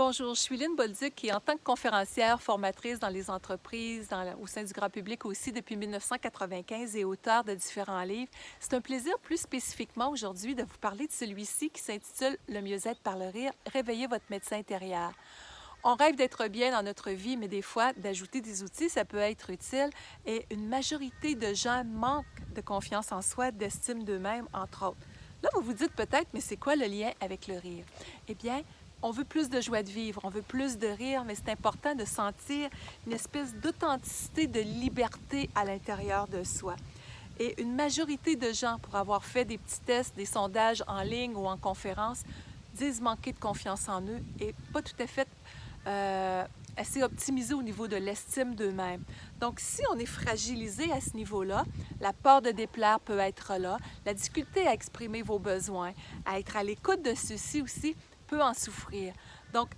Bonjour, je suis Lynne Bolduc et en tant que conférencière, formatrice dans les entreprises, au sein du grand public aussi depuis 1995 et auteure de différents livres, c'est un plaisir plus spécifiquement aujourd'hui de vous parler de celui-ci qui s'intitule « Le mieux-être par le rire, réveillez votre médecin intérieur ». On rêve d'être bien dans notre vie, mais des fois, d'ajouter des outils, ça peut être utile. Et une majorité de gens manquent de confiance en soi, d'estime d'eux-mêmes, entre autres. Là, vous vous dites peut-être, mais c'est quoi le lien avec le rire? Eh bien, on veut plus de joie de vivre, on veut plus de rire, mais c'est important de sentir une espèce d'authenticité, de liberté à l'intérieur de soi. Et une majorité de gens, pour avoir fait des petits tests, des sondages en ligne ou en conférence, disent manquer de confiance en eux et pas tout à fait assez optimisé au niveau de l'estime d'eux-mêmes. Donc, si on est fragilisé à ce niveau-là, la peur de déplaire peut être là, la difficulté à exprimer vos besoins, à être à l'écoute de ceux-ci aussi, peut en souffrir. Donc,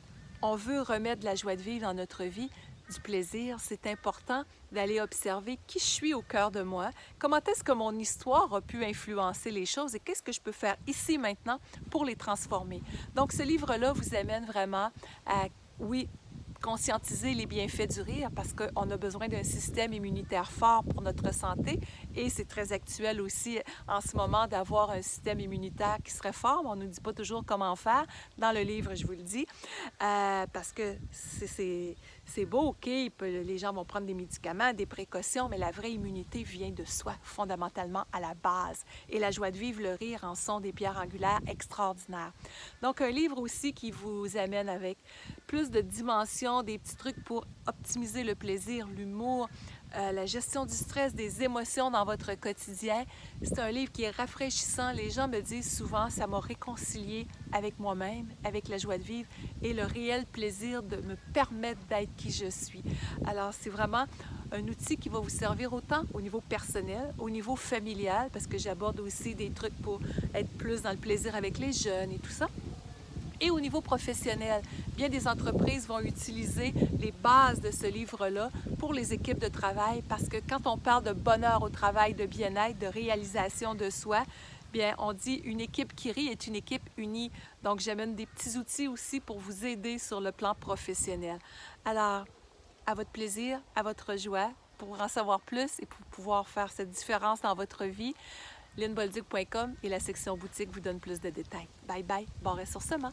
on veut remettre de la joie de vivre dans notre vie, du plaisir. C'est important d'aller observer qui je suis au cœur de moi, comment est-ce que mon histoire a pu influencer les choses et qu'est-ce que je peux faire ici maintenant pour les transformer. Donc, ce livre-là vous amène vraiment à, oui, conscientiser les bienfaits du rire parce qu'on a besoin d'un système immunitaire fort pour notre santé et c'est très actuel aussi en ce moment d'avoir un système immunitaire qui serait fort, mais on ne nous dit pas toujours comment faire. Dans le livre, je vous le dis, parce que c'est beau, OK, les gens vont prendre des médicaments, des précautions, mais la vraie immunité vient de soi, fondamentalement à la base. Et la joie de vivre, le rire en sont des pierres angulaires extraordinaires. Donc, un livre aussi qui vous amène avec plus de dimensions, des petits trucs pour optimiser le plaisir, l'humour, la gestion du stress, des émotions dans votre quotidien. C'est un livre qui est rafraîchissant. Les gens me disent souvent, ça m'a réconcilié avec moi-même, avec la joie de vivre et le réel plaisir de me permettre d'être qui je suis. Alors, c'est vraiment un outil qui va vous servir autant au niveau personnel, au niveau familial, parce que j'aborde aussi des trucs pour être plus dans le plaisir avec les jeunes et tout ça. Et au niveau professionnel, bien des entreprises vont utiliser les bases de ce livre-là pour les équipes de travail parce que quand on parle de bonheur au travail, de bien-être, de réalisation de soi, bien, on dit une équipe qui rit est une équipe unie. Donc, j'amène des petits outils aussi pour vous aider sur le plan professionnel. Alors, à votre plaisir, à votre joie, pour en savoir plus et pour pouvoir faire cette différence dans votre vie, lynnebolduc.com et la section boutique vous donne plus de détails. Bye bye, bon ressourcement!